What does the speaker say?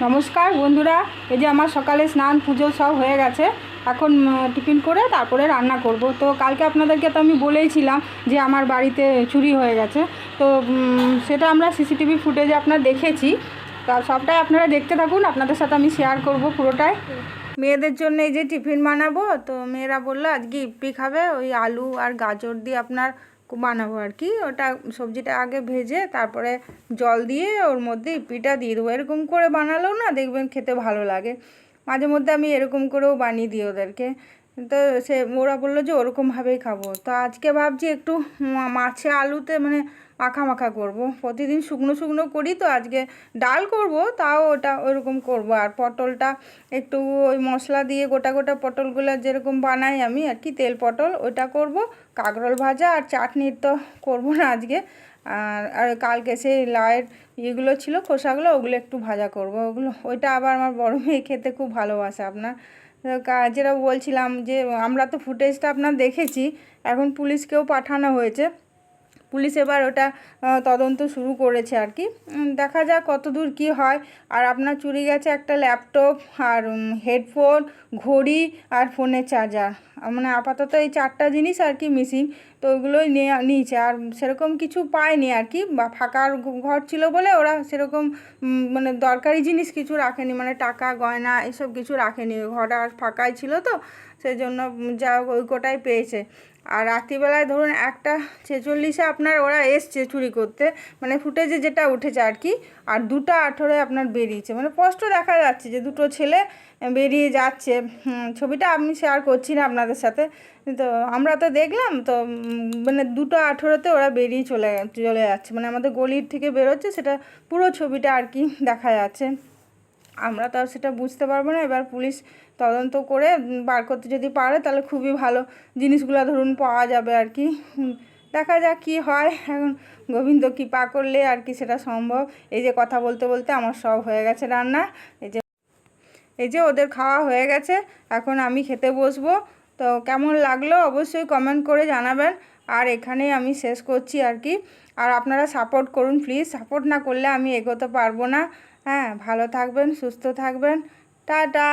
নমস্কার বন্ধুরা, এই যে আমার সকালে স্নান পুজো সব হয়ে গেছে। এখন টিফিন করে তারপরে রান্না করব। তো কালকে আপনাদেরকে তো আমি বলেইছিলাম যে আমার বাড়িতে চুরি হয়ে গেছে। তো সেটা আমরা সিসিটিভি ফুটেজে আপনারা দেখেছি। তা সবটাই আপনারা দেখতে থাকুন, আপনাদের সাথে আমি শেয়ার করব পুরোটাই। মেয়েদের জন্য এই যে টিফিন বানাবো, তো মেয়েরা বললো আজকে ইপি খাবে, ওই আলু আর গাজর দিয়ে আপনার বানাবো আর কি। ওটা সবজিটা আগে ভেজে তারপরে জল দিয়ে ওর মধ্যে ইপিটা দিয়ে দেবো। এরকম করে বানালেও না দেখবেন খেতে ভালো লাগে। মাঝে মধ্যে আমি এরকম করেও বানিয়ে দিই ওদেরকে। তো ওরা বললো যে ওরকমভাবেই খাবো। তো আজকে ভাবছি একটু মাছে আলুতে মানে মাখা মাখা করব। প্রতিদিন শুকনো শুকনো করি, তো আজকে ডাল করব, তাও ওটা ওইরকম করব। আর পটলটা একটু ওই মশলা দিয়ে গোটা গোটা পটলগুলো যেরকম বানাই আমি আর কি, তেল পটল, ওটা করব। কাঁকরোল ভাজা আর চাটনির তো করব না আজকে। আর কালকে সেই লাউয়ের ইয়েগুলো ছিল, খোসাগুলো, ওগুলো একটু ভাজা করব। ওইটা আবার আমার বড় মেয়ে খেতে খুব ভালোবাসে আপনার। যেটা বলছিলাম যে আমরা তো ফুটেজটা আপনার দেখেছি, এখন পুলিশকেও পাঠানো হয়েছে। পুলিশ এবার ওটা তদন্ত শুরু করেছে আর কি। দেখা যাক কত দূর কী হয়। আর আপনার চুরি গেছে একটা ল্যাপটপ আর হেডফোন, ঘড়ি আর ফোনের চার্জার। মানে আপাতত এই 4টা জিনিস আর কি মিসিং। তো ওগুলোই নিয়েছে, আর সেরকম কিছু পায়নি আর কি। বা ফাঁকার ঘর ছিল বলে ওরা সেরকম মানে দরকারি জিনিস কিছু রাখেনি, মানে টাকা গয়না এসব কিছু রাখেনি। ঘরটা আর ফাঁকাই ছিল, তো সেই জন্য যা ওই কোটাই পেয়েছে। আর রাত্রিবেলায় ধরুন 1:46 আপনার ওরা এসছে চুরি করতে, মানে ফুটেজে যেটা উঠেছে আর কি। আর 2:18 আপনার বেরিয়েছে, মানে স্পষ্ট দেখা যাচ্ছে যে দুটো ছেলে বেরিয়ে যাচ্ছে। ছবিটা আমি শেয়ার করছি না আপনাদের সাথে, তো আমরা তো দেখলাম। তো মানে 2:18 ওরা বেরিয়ে চলে যাচ্ছে, মানে আমাদের গলির থেকে বেরোচ্ছে, সেটা পুরো ছবিটা আর কি দেখা যাচ্ছে। আমরা তো আর সেটা বুঝতে পারবো না। এবার পুলিশ তদন্ত করে বার করতে যদি পারে তাহলে খুবই ভালো, জিনিসগুলো ধরুন পাওয়া যাবে আর কি। দেখা যাক কী হয়। এখন গোবিন্দ কৃপা করলে আর কি সেটা সম্ভব। এই যে কথা বলতে বলতে আমার সব হয়ে গেছে রান্না। এই যে ওদের খাওয়া হয়ে গেছে, এখন আমি খেতে বসবো। তো কেমন লাগলো অবশ্যই কমেন্ট করে জানাবেন। আর এখানেই আমি শেষ করছি আর কি। আর আপনারা সাপোর্ট করুন প্লিজ, সাপোর্ট না করলে আমি এগোতে পারবো না। হ্যাঁ, ভালো থাকবেন, সুস্থ থাকবেন, টাটা।